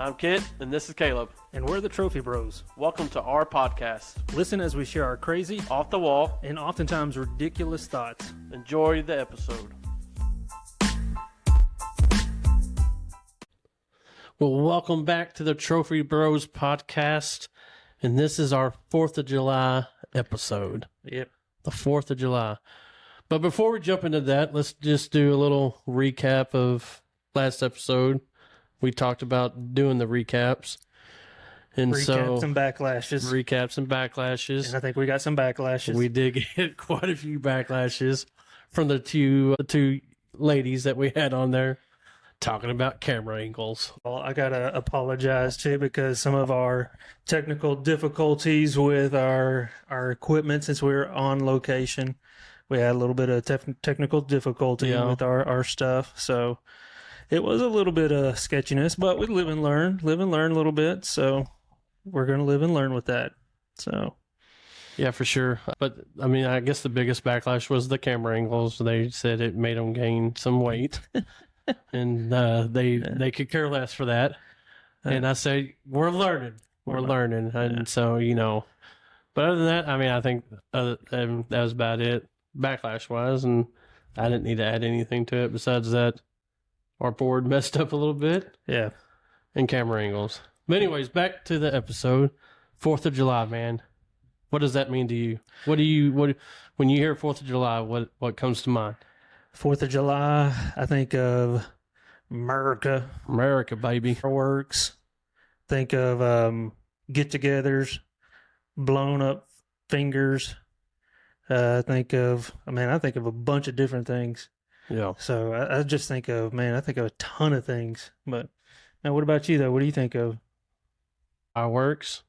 I'm Kit, and this is Caleb. And we're the Trophy Bros. Welcome to our podcast. Listen as we share our crazy, Off the wall, and oftentimes ridiculous thoughts. enjoy the episode. Well, welcome back to the Trophy Bros podcast, and this is our 4th of July episode. Yep. The 4th of July. But before we jump into that, let's just do a little recap of last episode. We talked about doing the recaps. And Recaps and backlashes. Recaps and backlashes. And I think we got some backlashes. We did get quite a few backlashes from the two ladies that we had on there talking about camera angles. Well, I got to apologize too because some of our technical difficulties with our equipment, since we were on location, we had a little bit of technical difficulty with our stuff. So it was a little bit of sketchiness, but we live and learn a little bit. So we're going to live and learn with that. So, yeah, for sure. But I mean, I guess the biggest backlash was the camera angles. They said it made them gain some weight, and they could care less for that. And I say we're learning, and so But other than that, I mean, I think that was about it, backlash wise, and I didn't need to add anything to it besides that. Our board messed up a little bit. Yeah. And camera angles. But anyways, back to the episode. 4th of July, man. What does that mean to you? What when you hear 4th of July, what comes to mind? 4th of July, I think of Merica. Merica, baby. Fireworks. Think of get-togethers, blown up fingers. I think of a bunch of different things. Yeah. So I just think of a ton of things. But now, what about you though? What do you think of? Fireworks.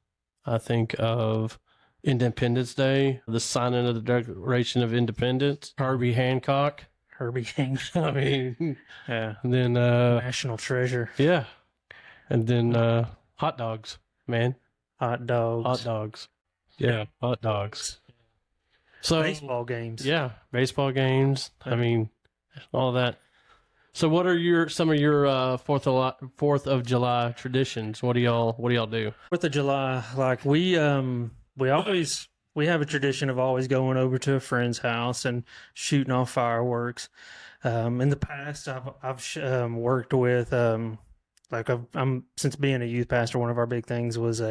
I think of Independence Day, the signing of the Declaration of Independence, Herbie Hancock. I mean, yeah. And then National treasure. Yeah. And then hot dogs, man. Hot dogs. Yeah, hot dogs. So baseball games. Yeah, baseball games. I mean, all that. So, what are some of your 4th of July traditions? What do y'all do? 4th of July, like we have a tradition of always going over to a friend's house and shooting off fireworks. In the past, I've worked with since being a youth pastor, one of our big things was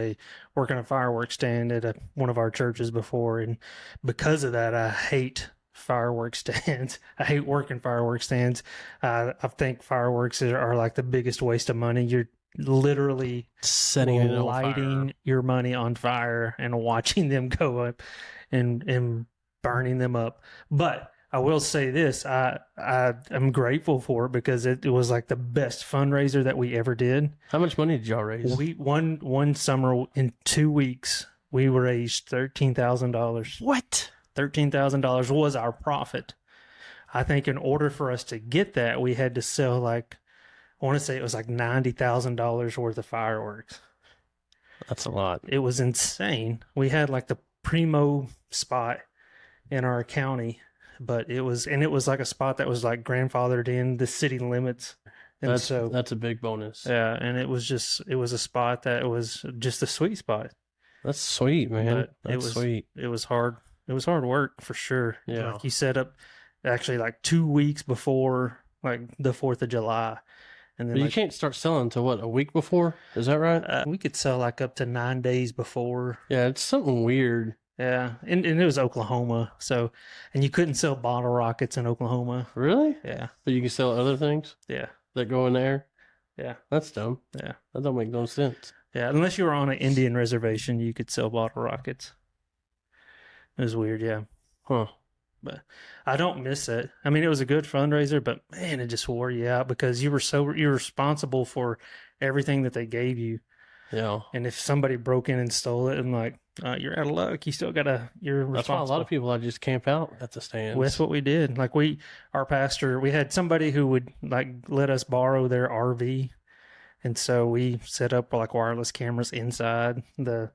working a fireworks stand at one of our churches before, and because of that, I hate fireworks stands. I hate working fireworks stands. I think fireworks are like the biggest waste of money. You're literally lighting your money on fire and watching them go up and burning them up. But I will say this, I'm grateful for it because it was like the best fundraiser that we ever did. How much money did y'all raise? We one summer in 2 weeks, we raised $13,000. What? $13,000 was our profit. I think in order for us to get that, we had to sell I want to say it was like $90,000 worth of fireworks. That's a lot. It was insane. We had like the primo spot in our county, but it was like a spot that was like grandfathered in the city limits. And that's a big bonus. Yeah. And it was a spot that was just a sweet spot. That's sweet, man. That's sweet. It was hard. It was hard work for sure. Yeah. Like you set up actually like 2 weeks before like the 4th of July. And then you can't start selling until a week before? Is that right? We could sell like up to 9 days before. Yeah, it's something weird. Yeah. And it was Oklahoma. And you couldn't sell bottle rockets in Oklahoma. Really? Yeah. But you can sell other things? Yeah. That go in there? Yeah. That's dumb. Yeah. That don't make no sense. Yeah. Unless you were on an Indian reservation, you could sell bottle rockets. It was weird, yeah. Huh. But I don't miss it. I mean, it was a good fundraiser, but man, it just wore you out because you're responsible for everything that they gave you. Yeah. And if somebody broke in and stole it, and you're out of luck, you're responsible. That's why a lot of people just camp out at the stands. Well, that's what we did. Like our pastor, we had somebody who would let us borrow their RV. And so we set up like wireless cameras inside the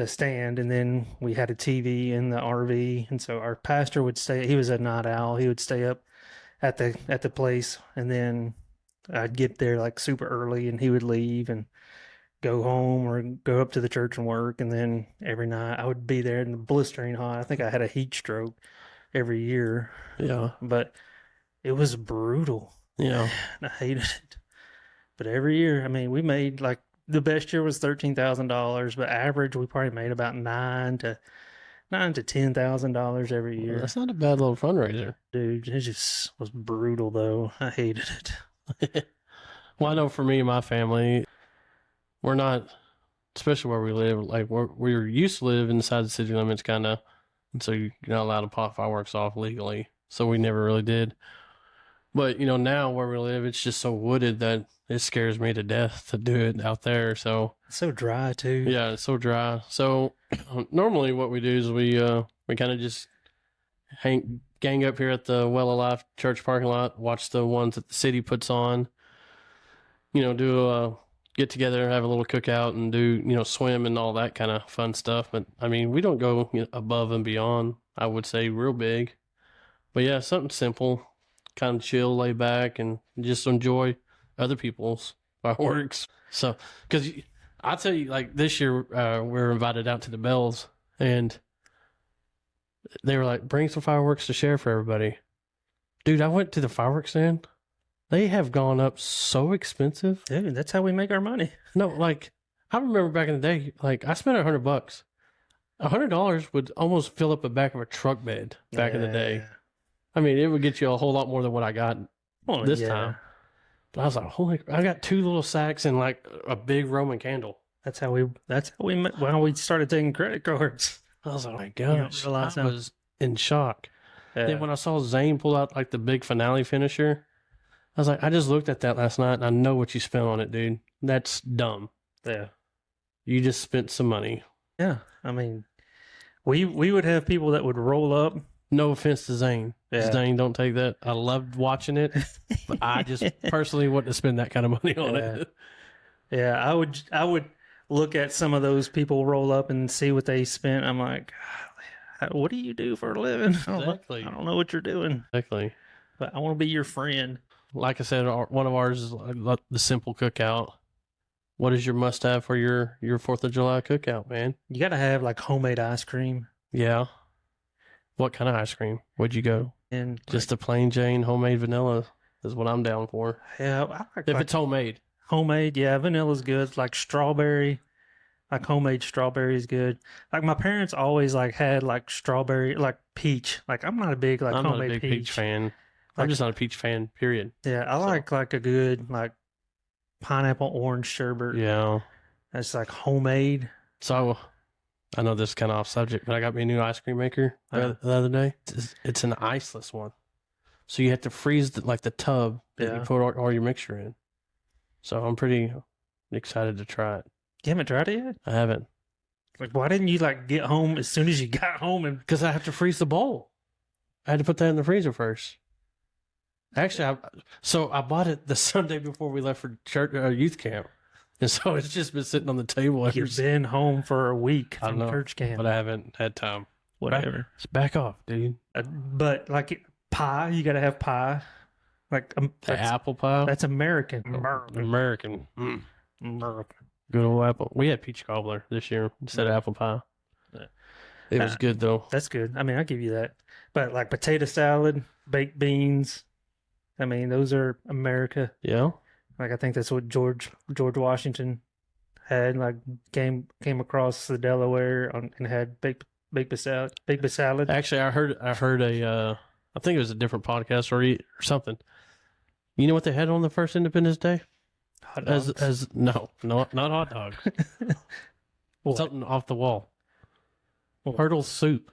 stand, and then we had a TV in the RV, and so our pastor would stay. He was a night owl. He would stay up at the place, and then I'd get there like super early, and he would leave and go home or go up to the church and work. And then every night I would be there in the blistering hot. I think I had a heat stroke every year, Yeah. but it was brutal. Yeah. And I hated it. But every year, I mean, we made like the best year was $13,000, but average we probably made about nine to $10,000 every year. That's not a bad little fundraiser. Dude, it just was brutal though. I hated it. Well, I know for me and my family, we're not, especially where we live, like we're used to live inside the city limits, kind of, and so you're not allowed to pop fireworks off legally. So we never really did. But now where we live, it's just so wooded that it scares me to death to do it out there. So It's so dry too. yeah, it's so dry. So normally what we do is we kind of just gang up here at the Well Alive Church parking lot, watch the ones that the city puts on. Do a get together, have a little cookout, and do swim and all that kind of fun stuff. But I mean, we don't go above and beyond. I would say real big, but yeah, something simple, kind of chill, lay back, and just enjoy other people's fireworks. So, because I tell you, like this year, we were invited out to the Bells, and they were like, "Bring some fireworks to share for everybody." Dude, I went to the fireworks stand. They have gone up so expensive. Dude, that's how we make our money. No, like I remember back in the day, like I spent $100. $100 would almost fill up the back of a truck bed back in the day. Yeah. I mean, it would get you a whole lot more than what I got Well, this yeah. time. But I was like, holy! I got 2 little sacks and like a big Roman candle. That's how we started taking credit cards. I was like, oh my don't gosh, realize I how- was in shock. Yeah. Then when I saw Zane pull out like the big finale finisher, I was like, I just looked at that last night and I know what you spent on it, dude. That's dumb. Yeah. You just spent some money. Yeah. I mean, we would have people that would roll up. No offense to Zane. Yeah. Zane, don't take that. I loved watching it, but I just personally wouldn't have spent that kind of money on it. Yeah, I would look at some of those people roll up and see what they spent. I'm like, what do you do for a living? Exactly. I don't know what you're doing, Exactly. but I want to be your friend. Like I said, one of ours is like the simple cookout. What is your must-have for your 4th of July cookout, man? You got to have like homemade ice cream Yeah. What kind of ice cream would you go? and Just a plain Jane homemade vanilla is what I'm down for. yeah, I like, If it's homemade. homemade. Yeah, vanilla's good. Like strawberry, like homemade strawberry is good. Like my parents always like had like strawberry, like peach. Like I'm not a big like I'm not a homemade big peach fan. I'm Like- just not a peach fan, period. Yeah, I So- like a good like pineapple orange sherbet. Yeah. That's like homemade. So I know this is kind of off subject, but I got me a new ice cream maker the other day. It's an iceless one. So you have to freeze the tub that you Yeah. put all your mixture in. So I'm pretty excited to try it. You haven't tried it yet? I haven't. Like, why didn't you like get home as soon as you got home and Because I have to freeze the bowl. I had to put that in the freezer first. Actually, I bought it the Sunday before we left for church youth camp, and so it's just been sitting on the table ever you've since. been home for a week I from know, church camp? But I haven't had time. Whatever. Back off, dude. But like pie, you got to have pie. Like The that's, apple pie. that's American. American. American. Good old apple. We had peach cobbler this year instead of apple pie. Yeah. It was good though. That's good. I mean, I'll give you that. But like potato salad, baked beans. I mean, those are America. Yeah. Like I think that's what George Washington had. Like came across the Delaware and had baked salad. Actually, I heard I think it was a different podcast or something. You know what they had on the first Independence Day? Hot dogs. No, not hot dogs. What? Something off the wall. What? Turtle soup.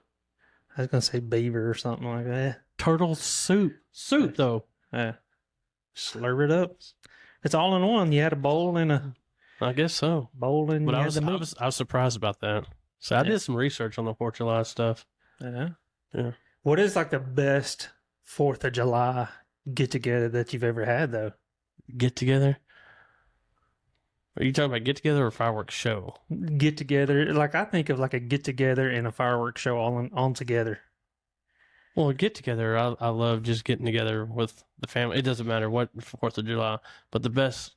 I was gonna say beaver or something like that. Turtle soup. Soup though. Yeah. Slurp it up. It's all in one. You had a bowl and a I guess so. bowl and But you I had was, the I meat. was I was surprised about that. So I Yeah. did some research on the 4th of July stuff. Yeah. Yeah. What is like the best 4th of July get together that you've ever had though? Get together. Are you talking about get together or fireworks show? Get together. Like I think of like a get together and a fireworks show all together. Well, get together. I love just getting together with the family. It doesn't matter what 4th of July, but the best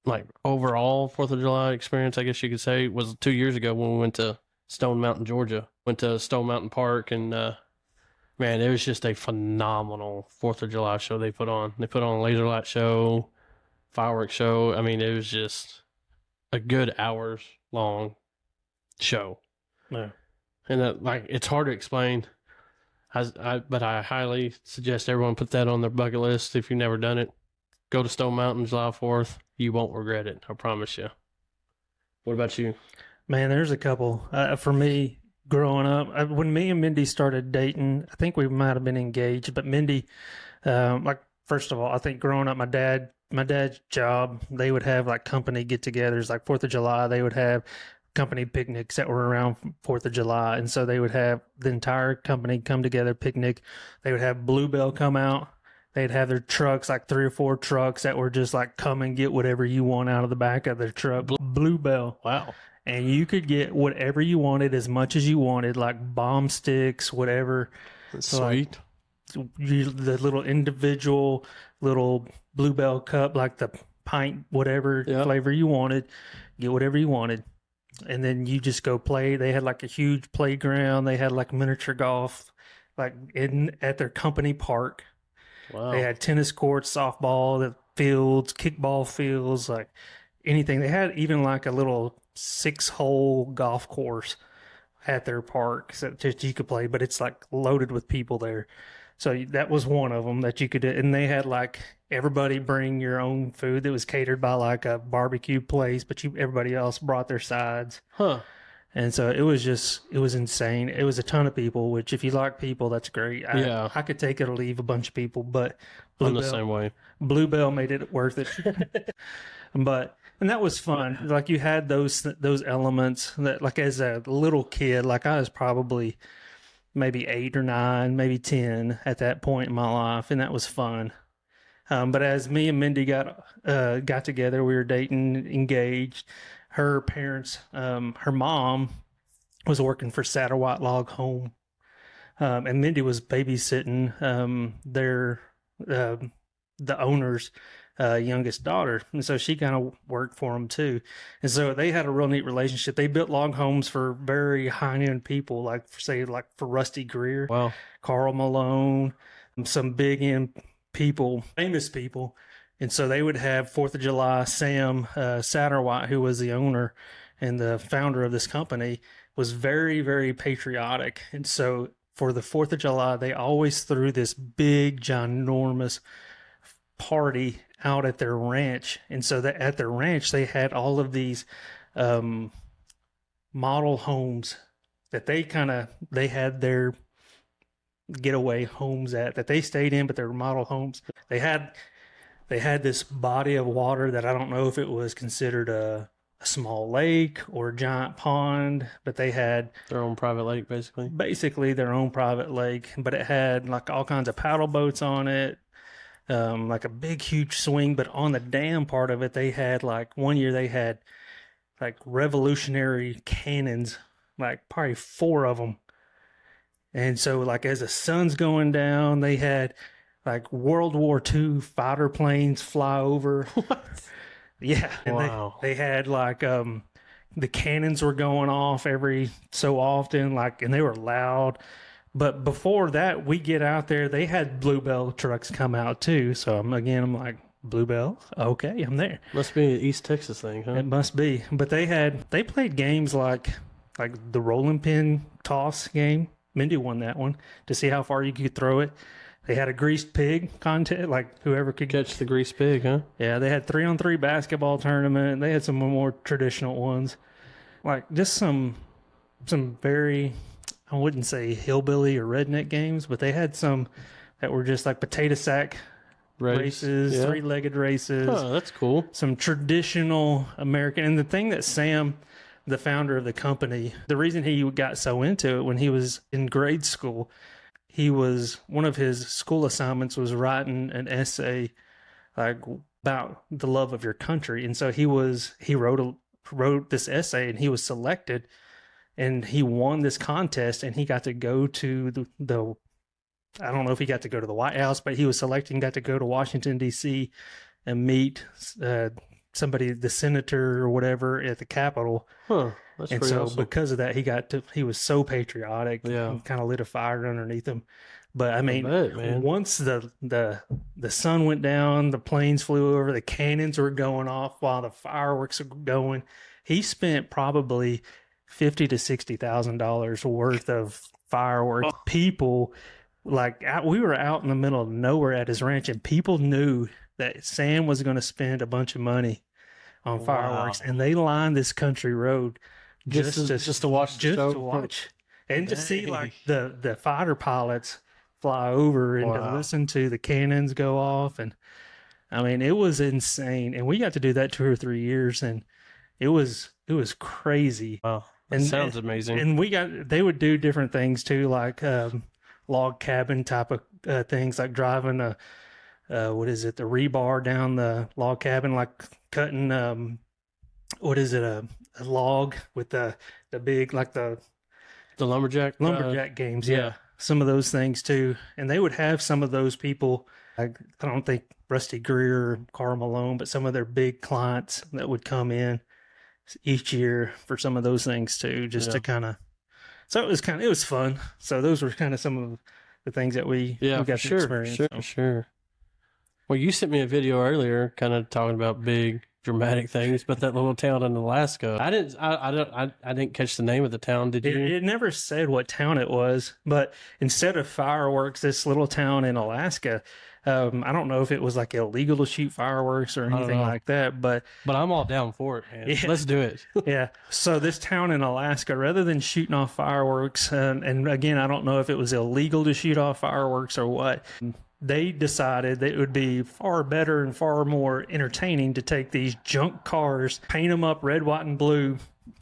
like overall 4th of July experience, I guess you could say, was 2 years ago when we went to Stone Mountain, Georgia. Went to Stone Mountain Park, and man, it was just a phenomenal 4th of July show they put on. They put on a laser light show, fireworks show. I mean, it was just a good hours long show. Yeah. And like it's hard to explain. But I highly suggest everyone put that on their bucket list if you've never done it. Go to Stone Mountain July 4th. You won't regret it. I promise you. What about you? Man, there's a couple. For me, growing up, when me and Mindy started dating, I think we might have been engaged, but Mindy, like, first of all, I think growing up, my dad's job, they would have like company get-togethers, like 4th of July. They would have company picnics that were around 4th of July. And so they would have the entire company come together, picnic. They would have Bluebell come out. They'd have their trucks, like 3 or 4 trucks that were just like, come and get whatever you want out of the back of their truck. Bluebell. Wow. And you could get whatever you wanted, as much as you wanted, like bomb sticks, whatever. That's So, like, sweet. the little individual little Bluebell cup, like the pint, whatever Yeah. flavor you wanted, get whatever you wanted. And then you just go play. They had like a huge playground. They had like miniature golf, like at their company park. Wow. They had tennis courts, softball, the fields, kickball fields, like anything. They had even like a little 6-hole golf course at their park that just you could play, but it's like loaded with people there. So that was one of them that you could do. And they had like everybody bring your own food that was catered by like a barbecue place, but everybody else brought their sides. Huh. And so it was insane. It was a ton of people, which if you like people, that's great. Yeah. I could take it or leave a bunch of people, but I'm the same way. Bluebell made it worth it. And that was fun. Like you had those elements that, like as a little kid, like I was probably maybe 8 or 9, maybe 10 at that point in my life, and that was fun. But as me and Mindy got together, we were dating, engaged. Her parents, her mom was working for Satterwhite Log Home, and Mindy was babysitting the owner's youngest daughter, and so she kind of worked for them too. And so they had a real neat relationship. They built log homes for very high end people, like for Rusty Greer, Wow. Carl Malone, some big end people, famous people. And so they would have 4th of July. Sam Satterwhite, who was the owner and the founder of this company, was very, very patriotic. And so for the 4th of July, they always threw this big, ginormous party out at their ranch. And so that at their ranch, they had all of these model homes that they had their getaway homes that they stayed in, but they were model homes. They had this body of water that I don't know if it was considered a small lake or a giant pond, but they had Their own private lake, basically. their own private lake, but it had like all kinds of paddle boats on it, like a big, huge swing. But on the dam part of it, they had like one year they had like revolutionary cannons, like probably 4 of them. And so like as the sun's going down, they had like World War II fighter planes fly over. What? Yeah. And Wow. they had like the cannons were going off every so often, like, and they were loud. But before that, we get out there, they had Bluebell trucks come out too. So I'm like, Bluebell? Okay, I'm there. Must be an East Texas thing, huh? It must be. But they played games like the rolling pin toss game. Mindy won that one to see how far you could throw it. They had a greased pig contest, like whoever could Catch the grease pig, huh? Yeah, they had 3-on-3 basketball tournament. They had some more traditional ones, like just some very, I wouldn't say hillbilly or redneck games, but they had some that were just like potato sack races, Yeah. 3-legged races. Oh, that's cool. Some traditional American. And the thing that Sam, the founder of the company, the reason he got so into it when he was in grade school, one of his school assignments was writing an essay like about the love of your country. And so he wrote this essay, and he was selected, and he won this contest, and he got to go to the I don't know if he got to go to the White House, but he was selected and got to go to Washington, D.C. and meet somebody, the senator or whatever at the Capitol. Huh. That's And pretty so awesome. because of that, he was so patriotic. Yeah. And kind of lit a fire underneath him. But I I mean, bet, man. once the sun went down, the planes flew over, the cannons were going off while the fireworks were going. He spent probably $50,000 to $60,000 worth of fireworks. Oh. People, we were out in the middle of nowhere at his ranch, and people knew that Sam was going to spend a bunch of money on fireworks, Wow. and they lined this country road just to watch the show? to watch, and to see Dang. like the fighter pilots fly over and to Wow. listen to the cannons go off. And I mean, it was insane. And we got to do that 2 or 3 years, and it was crazy. Wow. That And sounds amazing. And they would do different things too, like log cabin type of things, like driving the rebar down the log cabin, like cutting a log with the big, like the lumberjack games. yeah. Yeah. Some of those things too. And they would have some of those people, like, I don't think Rusty Greer or Carl Malone, but some of their big clients that would come in each year for some of those things too, just to kind of, so it was fun. So those were kind of some of the things that we got to experience. Sure. Well, you sent me a video earlier, kind of talking about big dramatic things, but that little town in Alaska, I didn't catch the name of the town. Did you? It never said what town it was, but instead of fireworks, this little town in Alaska, I don't know if it was like illegal to shoot fireworks or anything like that, but I'm all down for it, man. Yeah. Let's do it. Yeah. So this town in Alaska, rather than shooting off fireworks, and again, I don't know if it was illegal to shoot off fireworks or what, they decided that it would be far better and far more entertaining to take these junk cars, paint them up red, white, and blue.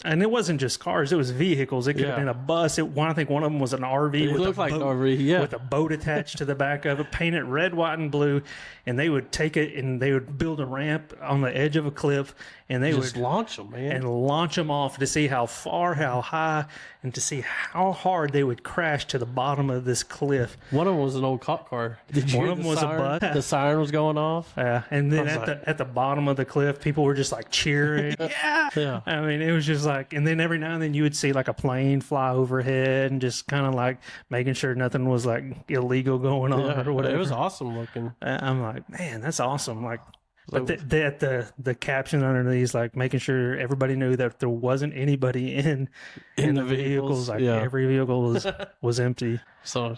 And it wasn't just cars; it was vehicles. It could have been a bus. I think one of them was an RV. It looked like an RV, with a boat attached to the back of it, painted red, white, and blue. And they would take it and they would build a ramp on the edge of a cliff, and they would launch them, man, and launch them off to see how far, how high, and to see how hard they would crash to the bottom of this cliff. One of them was an old cop car. One of them was siren? A bus. The siren was going off. Yeah, and then at the bottom of the cliff, people were just like cheering. Yeah. I mean, it was just like, and then every now and then you would see like a plane fly overhead and just kind of like making sure nothing was like illegal going on or whatever. It was awesome looking. I'm like, man, that's awesome. Like, but the caption underneath, like making sure everybody knew that there wasn't anybody in the vehicles. Like every vehicle was empty. So,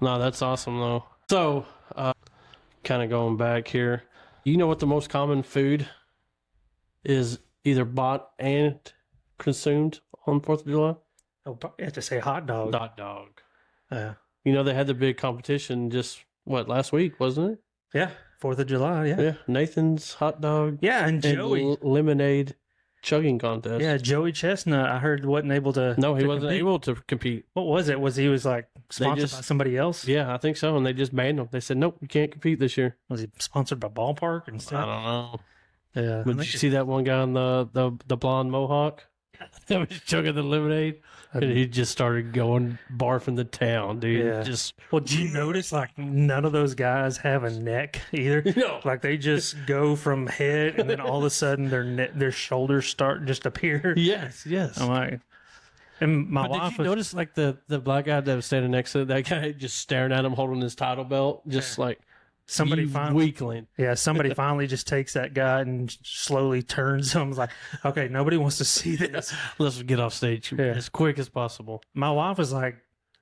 no, that's awesome though. So, kind of going back here, you know what the most common food is, either bought and consumed on 4th of July? Oh, you have to say hot dog. Hot dog. Yeah. You know, they had the big competition just, last week, wasn't it? Yeah, 4th of July, yeah. Yeah, Nathan's hot dog. Yeah, and Joey. Lemonade chugging contest. Yeah, Joey Chestnut, I heard, wasn't able to No, he wasn't compete. able to compete. What was it? Was he like sponsored by somebody else? Yeah, I think so, and they just banned him. They said, nope, you can't compete this year. Was he sponsored by Ballpark and stuff? I don't know. Yeah. But did you see that one guy on the blonde mohawk that was chugging the lemonade? And he just started going barfing the town, dude. Yeah. Well, did you notice like none of those guys have a neck either? No. Like they just go from head, and then all of a sudden their shoulders start just appear. Yes. I'm like, and my wife. Did you notice like the black guy that was standing next to that guy, just staring at him, holding his title belt, just like. Somebody weakling. Yeah, somebody finally just takes that guy and slowly turns him. Like, okay, nobody wants to see this. Let's get off stage as quick as possible. My wife was like,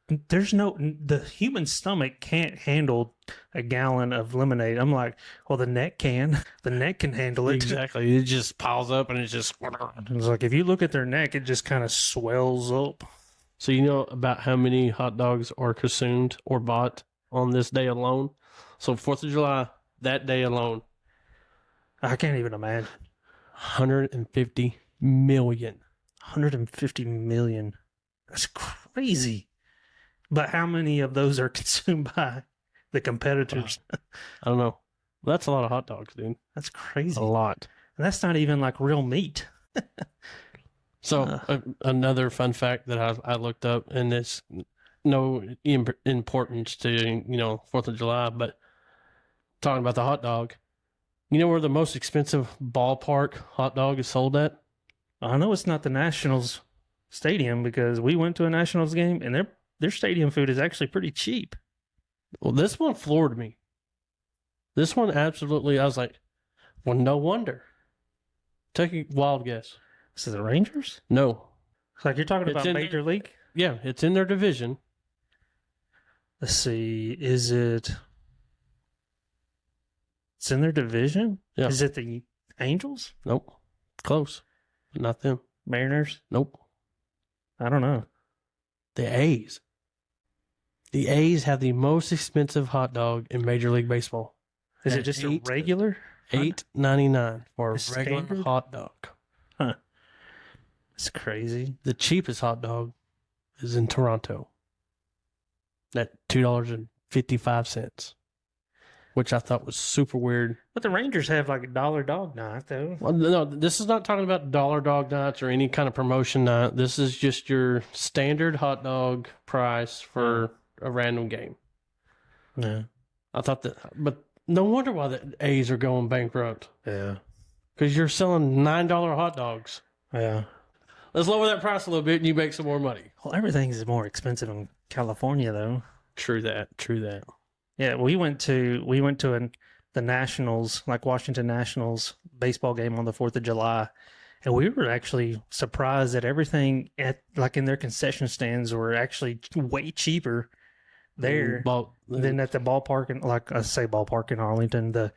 the human stomach can't handle a gallon of lemonade. I'm like, well, the neck can. The neck can handle it. Exactly. It just piles up and it's just. It's like, if you look at their neck, it just kind of swells up. So you know about how many hot dogs are consumed or bought on this day alone? So 4th of July, that day alone. I can't even imagine. 150 million. 150 million. That's crazy. But how many of those are consumed by the competitors? I don't know. That's a lot of hot dogs, dude. That's crazy. A lot. And that's not even like real meat. So another fun fact that I looked up, and it's no importance to, 4th of July, but talking about the hot dog, you know where the most expensive ballpark hot dog is sold at? I know it's not the Nationals stadium because we went to a Nationals game and their stadium food is actually pretty cheap. Well, this one floored me. This one absolutely, I was like, well, no wonder. Take a wild guess. This is the Rangers? No. It's like you're talking It's about in- Major League? Yeah, it's in their division. Let's see. Is it? It's in their division? Yeah. Is it the Angels? Nope. Close. But not them. Mariners? Nope. I don't know. The A's. The A's have the most expensive hot dog in Major League Baseball. Is it At just eight- a regular? $8.99 for a The regular standard? hot dog. It's crazy. The cheapest hot dog is in Toronto at $2.55, which I thought was super weird. But the Rangers have like a dollar dog night, though. Well, no, this is not talking about dollar dog nights or any kind of promotion night. This is just your standard hot dog price for a random game. Yeah. I thought that, but no wonder why the A's are going bankrupt. Yeah. Because you're selling $9 hot dogs. Yeah. Let's lower that price a little bit and you make some more money. Well, everything is more expensive in California, though. True that. Yeah, we went to the Nationals, like Washington Nationals baseball game on the 4th of July, and we were actually surprised that everything at like in their concession stands were actually way cheaper there than at the ballpark in, like I say ballpark in Arlington, I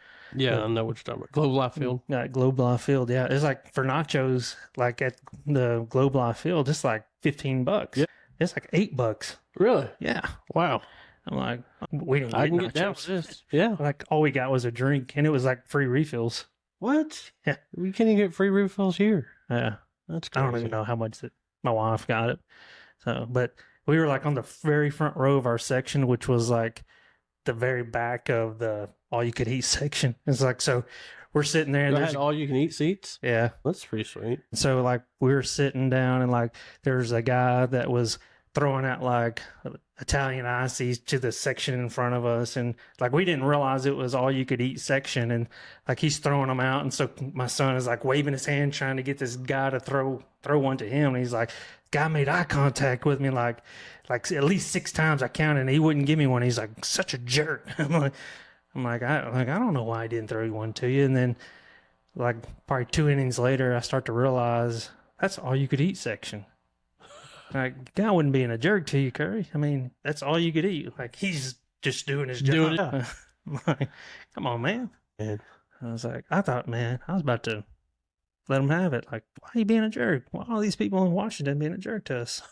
know what you're talking about. Globe Life Field. Globe Life Field. Yeah, it's like for nachos, like at the Globe Life Field, it's like $15. Yeah. It's like $8. Really? Yeah. Wow. I'm like, we didn't I get can get down nachos. with this. Yeah. Like all we got was a drink, and it was like free refills. What? Yeah. We can't even get free refills here. Yeah, That's I crazy. don't even know how much that my wife got it. So, but we were like on the very front row of our section, which was like the very back of the all-you-could-eat section. It's like so, we're sitting there, and They there's had all you can eat seats? yeah. That's pretty sweet. So like we were sitting down, and like there's a guy that was throwing out like Italian ices to the section in front of us, and like we didn't realize it was all you could eat section, and like he's throwing them out, and so my son is like waving his hand trying to get this guy to throw one to him, and he's like, guy made eye contact with me like at least 6 times I counted, and he wouldn't give me one. He's like such a jerk. I don't know why I didn't throw one to you, and then like probably 2 innings later, I start to realize that's all you could eat section. Like, guy wasn't being a jerk to you, Curry. I mean, that's all you could eat. Like, he's just doing his job. Doing it. I'm like, come on, man. Man. I was like, I thought, man, I was about to let him have it. Like, why are you being a jerk? Why are all these people in Washington being a jerk to us?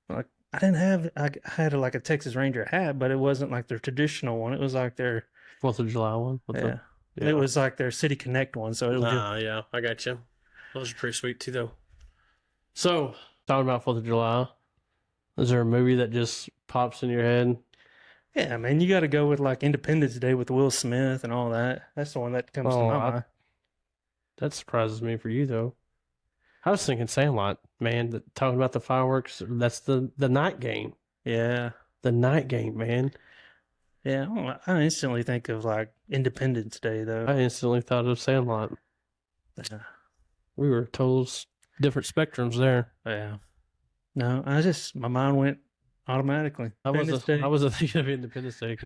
Like, I had like a Texas Ranger hat, but it wasn't like their traditional one. It was like their 4th of July one? yeah. It was like their City Connect one. So it was Yeah, I got you. Those are pretty sweet too, though. So, talking about 4th of July, is there a movie that just pops in your head? yeah, man, you got to go with like Independence Day with Will Smith and all that. That's the one that comes to my mind. That surprises me for you, though. I was thinking Sandlot, man. Talking about the fireworks, that's the night game. Yeah. The night game, man. Yeah, I instantly think of like Independence Day though. I instantly thought of Sandlot. Yeah. We were total different spectrums there. Yeah. No, my mind went automatically. I wasn't thinking of Independence Day.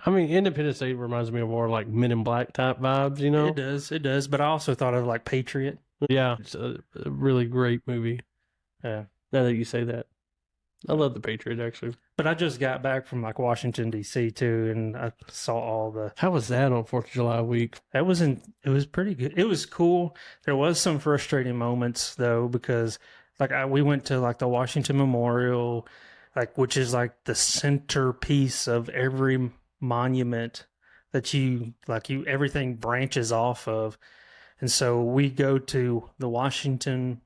I mean, Independence Day reminds me of more like Men in Black type vibes, you know? It does. But I also thought of like Patriot. Yeah, it's a really great movie. Yeah. Now that you say that. I love The Patriot, actually. But I just got back from like Washington, D.C. too, and I saw all the. How was that on 4th of July week? It was pretty good. It was cool. There was some frustrating moments though, because like we went to like the Washington Memorial, like which is like the centerpiece of every monument that everything branches off of. And so we go to the Washington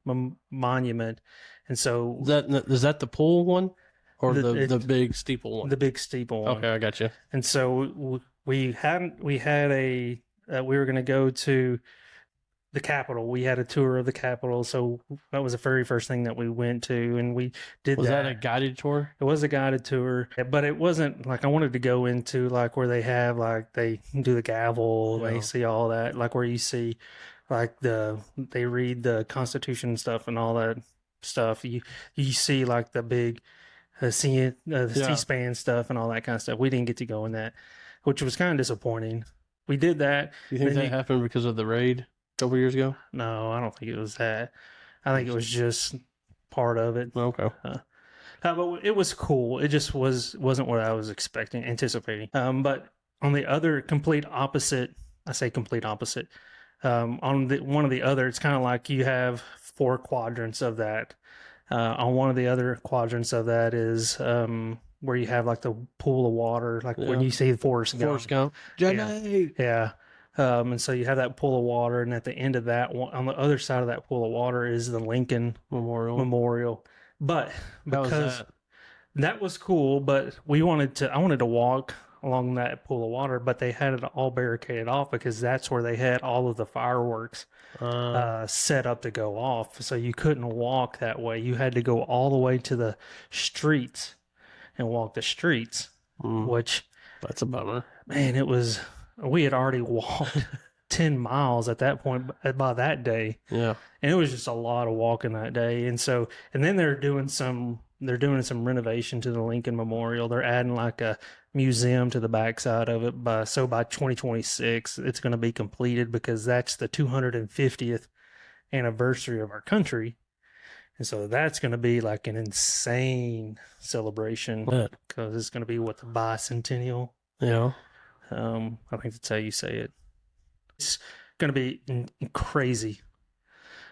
Monument. And so Is that the pool one or the big steeple one? The big steeple one. Okay, I got you. And so we were going to go to the Capitol. We had a tour of the Capitol, so that was the very first thing that we went to, and we did Was that. that a guided tour? It was a guided tour, but it wasn't like I wanted to go into like where they have like they do the gavel, Yeah. they see all that, like where you see like they read the Constitution and stuff and all that stuff. You see like the big the Yeah. C-SPAN stuff and all that kind of stuff. We didn't get to go in that, which was kind of disappointing. We did that. You think Then that happened because of the raid a couple years ago? No, I don't think it was that. I think it was just part of it. Okay. But it was cool. It just wasn't what I was anticipating. But on the other complete opposite, I say complete opposite. On the one of the other, it's kind of like you have 4 quadrants of that. On one of the other quadrants of that is where you have like the pool of water, like when you see Forrest Gump. Forrest Gump. Johnny. Yeah. And so you have that pool of water, and at the end of that, on the other side of that pool of water is the Lincoln Memorial. But because that was cool, but I wanted to walk along that pool of water, but they had it all barricaded off because that's where they had all of the fireworks set up to go off. So you couldn't walk that way. You had to go all the way to the streets and walk the streets, which that's a bummer. Man, we had already walked 10 miles at that point by that day. Yeah. And it was just a lot of walking that day. And then they're doing some renovation to the Lincoln Memorial. They're adding like a museum to the backside of it. By 2026, it's going to be completed because that's the 250th anniversary of our country. And so that's going to be like an insane celebration because it's going to be the bicentennial. Yeah. I think that's how you say it. It's going to be crazy.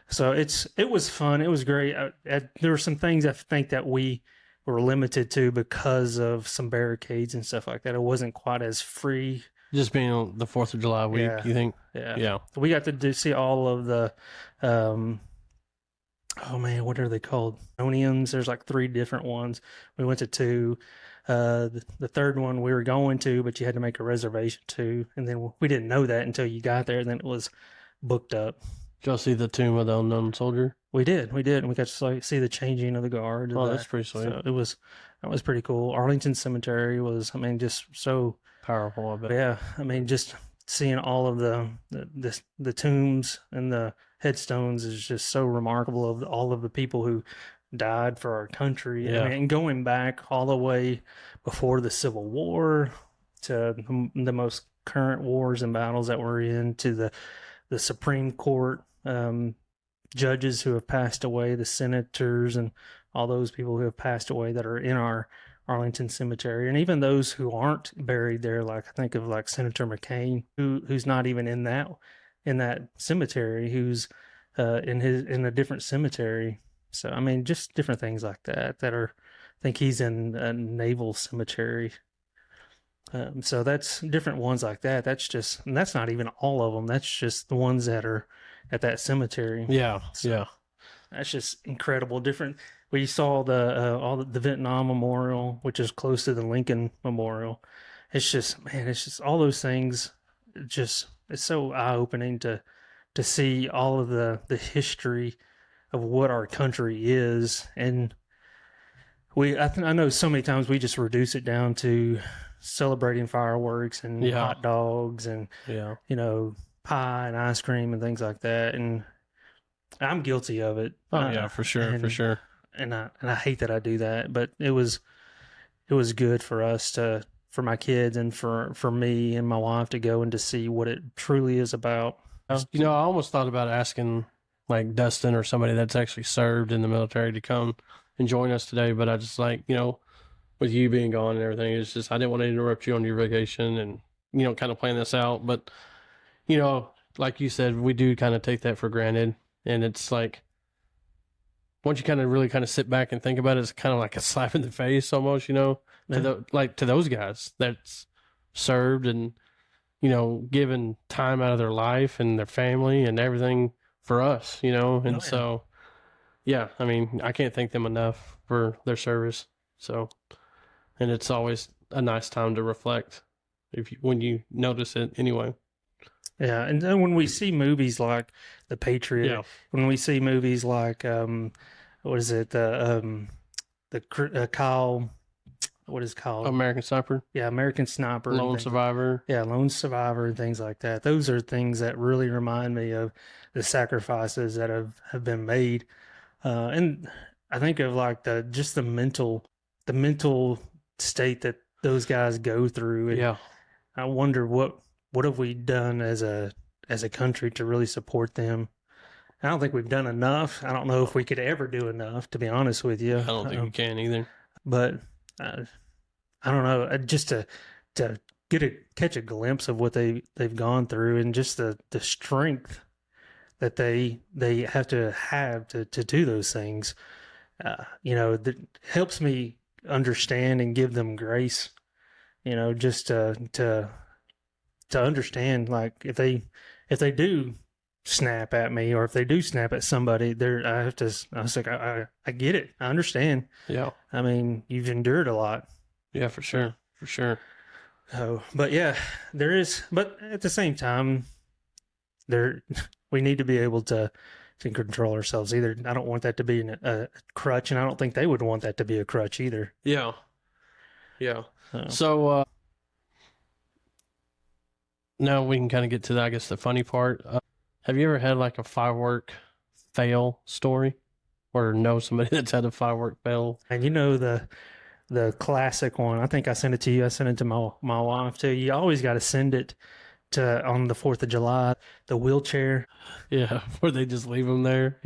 So it was fun. It was great. There were some things I think that we were limited to because of some barricades and stuff like that. It wasn't quite as free. Just being on the 4th of July week, you think? Yeah. Yeah. We got to see all of the, oh man, what are they called? Onions. There's like 3 different ones. We went to 2. The third one we were going to, but you had to make a reservation to, and then we didn't know that until you got there. And then it was booked up. Did y'all see the Tomb of the Unknown Soldier? We did, and we got to see the changing of the guard. Oh, that's pretty sweet. So that was pretty cool. Arlington Cemetery was, just so powerful. I bet. Yeah, just seeing all of the tombs and the headstones is just so remarkable of all of the people who died for our country. Yeah. And going back all the way before the Civil War to the most current wars and battles that we're in, to the Supreme Court judges who have passed away, the senators, and all those people who have passed away that are in our Arlington Cemetery, and even those who aren't buried there. Like I think of like Senator McCain, who's not even in that cemetery, who's in a different cemetery. So just different things like that are. I think he's in a naval cemetery. So that's different ones like that. And that's not even all of them. That's just the ones that are at that cemetery. Yeah. So yeah. That's just incredible. Different. We saw the Vietnam Memorial, which is close to the Lincoln Memorial. It's just all those things. It's so eye opening to see all of the history of what our country is. And I know so many times we just reduce it down to celebrating fireworks and hot dogs and pie and ice cream and things like that. And I'm guilty of it. Oh yeah, for sure, for sure. And I hate that I do that, but it was good for us for my kids and for me and my wife to go and to see what it truly is about. I almost thought about asking like Dustin or somebody that's actually served in the military to come and join us today, but I just with you being gone and everything, it's just I didn't want to interrupt you on your vacation and kind of plan this out. But like you said, we do kind of take that for granted, and it's like once you kind of really kind of sit back and think about it, it's kind of like a slap in the face almost, to those guys that's served and given time out of their life and their family and everything for us, and so yeah, I can't thank them enough for their service. So, and it's always a nice time to reflect when you notice it anyway. Yeah, and then when we see movies like The Patriot, Yeah. when we see movies like what is it, Kyle, what is it called? American Sniper, Yeah, American Sniper and Lone things. Survivor. Yeah, Lone Survivor and things like that. Those are things that really remind me of the sacrifices that have been made. And I think of like the mental state that those guys go through. And Yeah. I wonder what have we done as a country to really support them. I don't think we've done enough. I don't know if we could ever do enough, to be honest with you. I don't think we can either. But I don't know. Just to catch a glimpse of what they've gone through, and just the strength that they have to do those things. That helps me understand and give them grace. Just to understand, like if they do snap at me, or if they do snap at somebody, I was like, I get it. I understand. Yeah. I mean, you've endured a lot. Yeah, for sure. For sure. Oh, but yeah, but at the same time, we need to be able to control ourselves. Either I don't want that to be a crutch, and I don't think they would want that to be a crutch either. Yeah. Yeah. So now we can kind of get to I guess the funny part. Have you ever had like a firework fail story, or know somebody that's had a firework fail? And the classic one. I think I sent it to you. I sent it to my wife too. You always got to send it to on the 4th of July. The wheelchair. Yeah, where they just leave them there.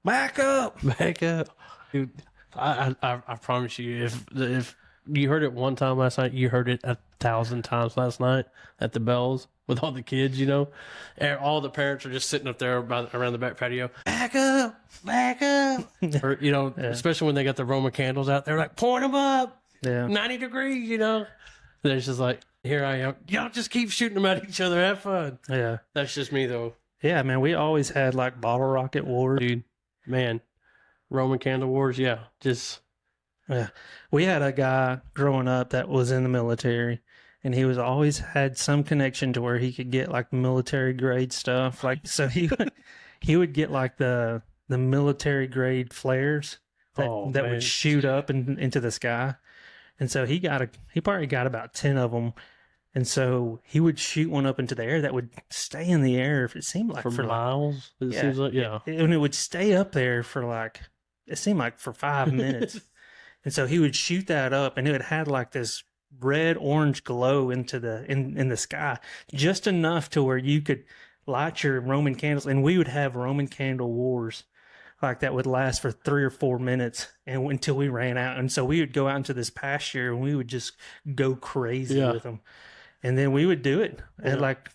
Back up, back up, dude. I promise you, if you heard it one time last night, you heard it 1,000 times last night at the Bells with all the kids. And all the parents are just sitting up there around the back patio. Back up, back up. Or yeah. Especially when they got the Roman candles out there, like point them up. Yeah, 90 degrees. They're just like, here I am. Y'all just keep shooting them at each other. Have fun. Yeah, that's just me though. Yeah, man, we always had like bottle rocket wars. Dude, man, Roman candle wars, yeah. We had a guy growing up that was in the military, and he was always had some connection to where he could get like military grade stuff. Like, so he would get like the military grade flares that would shoot up into the sky. And so he probably got about 10 of them. And so he would shoot one up into the air that would stay in the air. If it seemed like for miles, it seems like, yeah. And it would stay up there for like, it seemed like for 5 minutes. And so he would shoot that up, and it would had like this red orange glow into in the sky, just enough to where you could light your Roman candles. And we would have Roman candle wars like that would last for 3 or 4 minutes and until we ran out. And so we would go out into this pasture and we would just go crazy with them. And then we would do it at like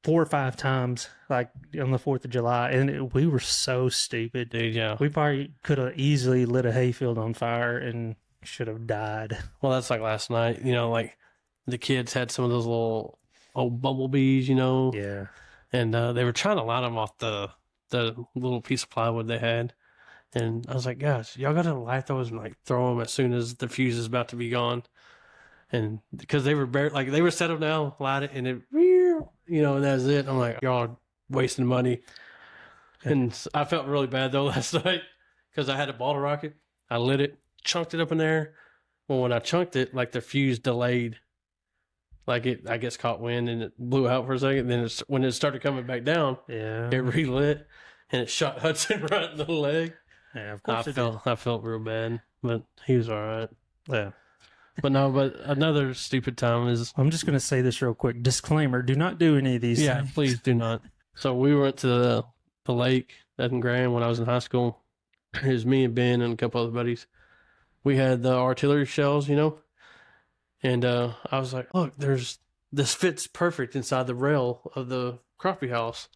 4 or 5 times, like on the 4th of July. And we were so stupid. Dude, yeah. We probably could have easily lit a hayfield on fire and should have died. Well, that's like last night, like the kids had some of those little old bumblebees, Yeah. And they were trying to light them off the little piece of plywood they had. And I was like, guys, y'all got to light those and like throw them as soon as the fuse is about to be gone. And because they were they were set up now, light it, and it, and that's it. I'm like, y'all are wasting money. And I felt really bad though last night because I had a bottle rocket. I lit it, chunked it up in there. Well, when I chunked it, like the fuse delayed. Like it, I guess, caught wind and it blew out for a second. Then when it started coming back down, it relit and it shot Hudson right in the leg. Yeah, of course I felt real bad, but he was all right. Yeah. But another stupid time is... I'm just going to say this real quick. Disclaimer, do not do any of these things. Yeah, please do not. So we went to the lake in Graham when I was in high school. It was me and Ben and a couple other buddies. We had the artillery shells, and I was like, look, this fits perfect inside the rail of the crappie house.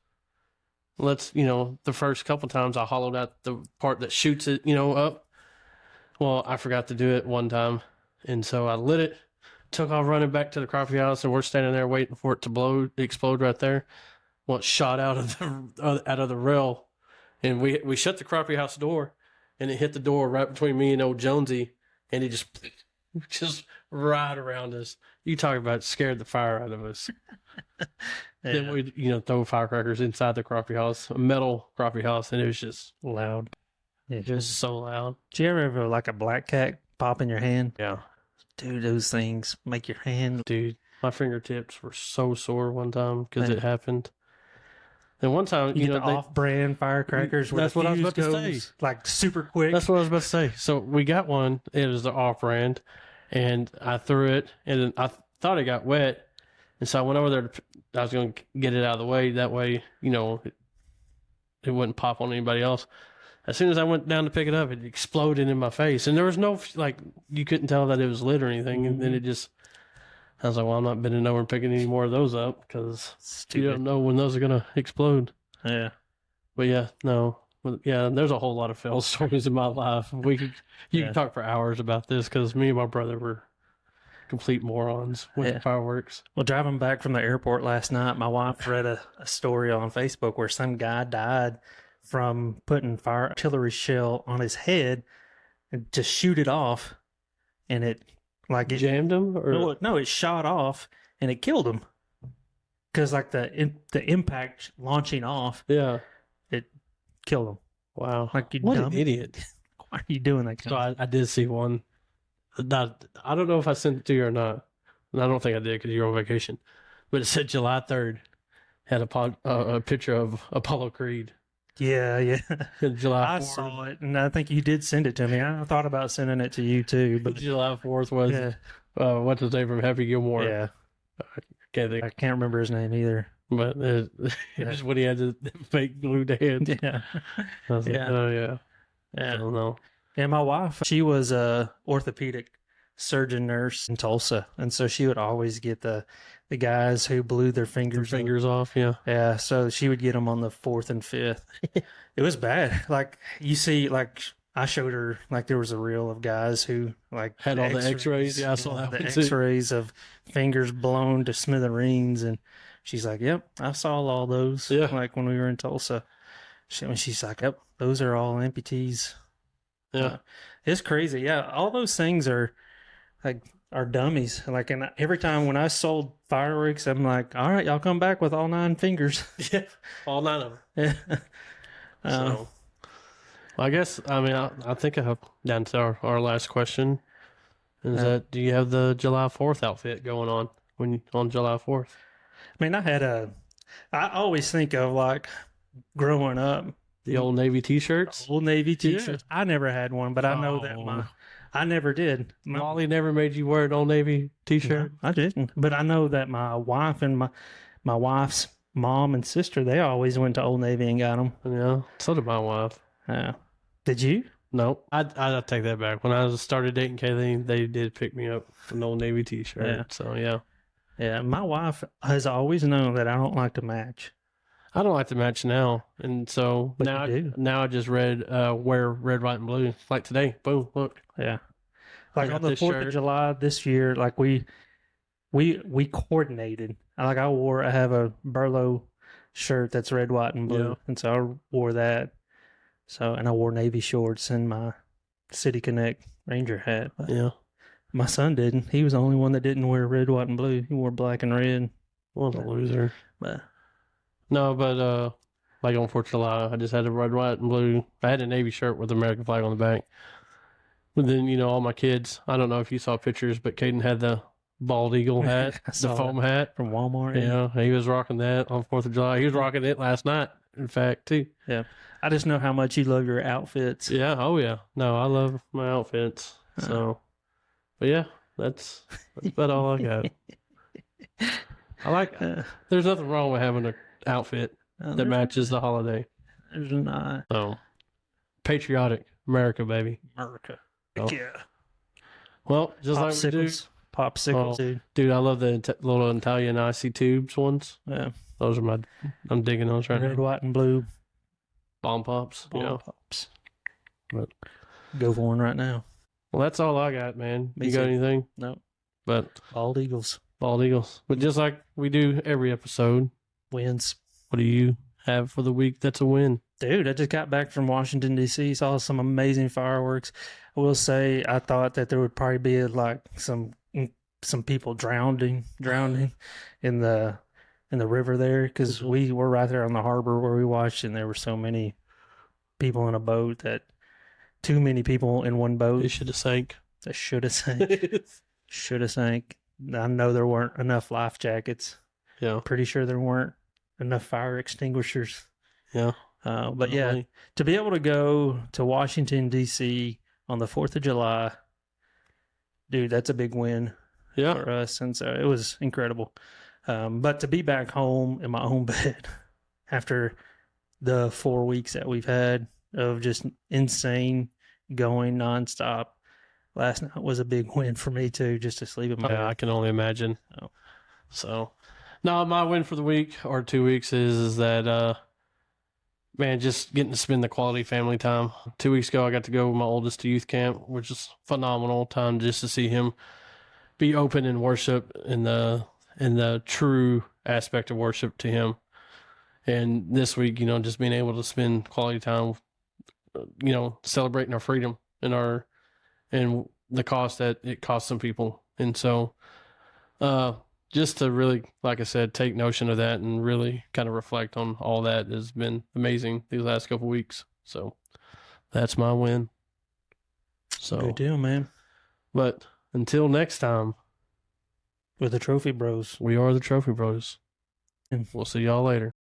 Let's, the first couple times I hollowed out the part that shoots it, up. Well, I forgot to do it one time. And so I lit it, took off running back to the crappie house, and we're standing there waiting for it to explode right there. Well, it shot out of the rail, and we shut the crappie house door, and it hit the door right between me and old Jonesy, and it just right around us. You talk about scared the fire out of us. Then Yeah. we, throw firecrackers inside the crappie house, a metal crappie house, and it was just loud. Yeah. Just so loud. Did you ever have like a black cat pop in your hand? Yeah. Dude, those things make your hand. Dude, my fingertips were so sore one time because Man. it happened. And one time, You get the off-brand firecrackers where That's the what I was fuse about to say. goes like super quick. That's what I was about to say. So we got one. It was the off-brand, and I threw it, and I thought it got wet, and so I went over there. I was going to get it out of the way. That way, it wouldn't pop on anybody else. As soon as I went down to pick it up, it exploded in my face, and there was no you couldn't tell that it was lit or anything. And then it just, I was like, well, I'm not bending over and picking any more of those up because you don't know when those are gonna explode. Yeah. But yeah, no, yeah, there's a whole lot of fail stories in my life. You can talk for hours about this because me and my brother were complete morons with fireworks. Well, driving back from the airport last night, my wife read a story on Facebook where some guy died from putting fire artillery shell on his head and to shoot it off, and it Jammed him, or no, it shot off and it killed him because like the impact launching off, it killed him. Wow, Like, you what dumb an idiot! Why are you doing that? So I did see one. I don't know if I sent it to you or not. And I don't think I did because you're on vacation. But it said July 3rd. Had a picture of Apollo Creed. Yeah. July 4th. I saw it, and I think you did send it to me. I thought about sending it to you too, but July 4th was what's his name from Happy Gilmore? Yeah, I can't remember his name either. But it was when he had the fake glued hand. Yeah, I was like, oh yeah. I don't know. And my wife, she was a orthopedic surgeon nurse in Tulsa, and so she would always get the guys who blew their fingers off. Yeah. So she would get them on the 4th and 5th. It was bad. Like, you see, like, I showed her, like, there was a reel of guys who like had all the X-rays. Yeah, I saw that. The X-rays of fingers blown to smithereens, and she's like, "Yep, I saw all those." Yeah. Like when we were in Tulsa, she's like, "Yep, those are all amputees." Yeah, it's crazy. Yeah, all those things are dummies. Like, and every time when I sold fireworks, I'm like, "All right, y'all come back with all 9 fingers." Yeah, all 9 of them. Yeah. So, I guess I think I have down to our last question. Is that, do you have the July 4th outfit going on on July 4th? I mean, I always think of, like, growing up, the Old Navy t-shirts. Old Navy t-shirts. Yeah. I never had one, but I know that I never did. Molly never made you wear an Old Navy t-shirt? No, I didn't. But I know that my wife and my wife's mom and sister, they always went to Old Navy and got them. Yeah, so did my wife. Yeah. Did you? No, I take that back. When I started dating Kayleen, they did pick me up an Old Navy t-shirt. Yeah. So, yeah. Yeah, my wife has always known that I don't like to match. I don't like to match now, and so but now I just wear red, white, and blue. Like today, boom, look. Yeah, like on the 4th of July this year, like we coordinated. I have a Burlow shirt that's red, white, and blue, and so I wore that. So, and I wore Navy shorts and my City Connect Ranger hat. Yeah, my son didn't. He was the only one that didn't wear red, white, and blue. He wore black and red. What a loser! No, but like on 4th of July, I just had a red, white, and blue. I had a Navy shirt with the American flag on the back. But then, all my kids, I don't know if you saw pictures, but Caden had the bald eagle hat, the foam hat. From Walmart. Yeah, he was rocking that on 4th of July. He was rocking it last night, in fact, too. Yeah. I just know how much you love your outfits. Yeah, oh yeah. No, I love my outfits. So, but yeah, that's about all I got. There's nothing wrong with having an outfit that matches the holiday. There's not. So, patriotic America, baby. America. Oh. Yeah. Well, just like we do. Popsicles, dude, I love the little Italian icy tubes ones. Yeah. Those are I'm digging those right now. Red, white, and blue. Bomb pops. Pops. But go for one right now. Well, that's all I got, man. You got anything? No. But Bald Eagles. But just like we do every episode. Wins. What do you have for the week that's a win? Dude, I just got back from Washington, D.C., saw some amazing fireworks. I will say I thought that there would probably be some some people drowning in the river there, because we were right there on the harbor where we watched, and there were so many people in a boat that too many people in one boat. It should have sank. That should have sank. Should have sank. I know there weren't enough life jackets. Yeah. Pretty sure there weren't enough fire extinguishers. Yeah. But yeah, to be able to go to Washington, D.C. on the 4th of July, dude, that's a big win for us. And so it was incredible. But to be back home in my own bed after the 4 weeks that we've had of just insane going nonstop, last night was a big win for me too, just to sleep in my bed. I can only imagine. So, no, my win for the week or 2 weeks is that, man, just getting to spend the quality family time. 2 weeks ago, I got to go with my oldest to youth camp, which is phenomenal time just to see him be open in worship in the true aspect of worship to him. And this week, just being able to spend quality time, celebrating our freedom and the cost that it costs some people. And so, just to really, like I said, take notion of that and really kind of reflect on all that has been amazing these last couple of weeks. So that's my win. So good deal, man. But until next time, with the Trophy Bros, we are the Trophy Bros. And we'll see y'all later.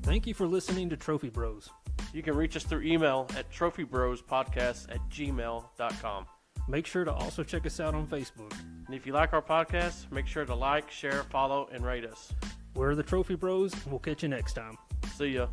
Thank you for listening to Trophy Bros. You can reach us through email at trophybrospodcast@gmail.com. Make sure to also check us out on Facebook. And if you like our podcast, make sure to like, share, follow, and rate us. We're the Trophy Bros, and we'll catch you next time. See ya.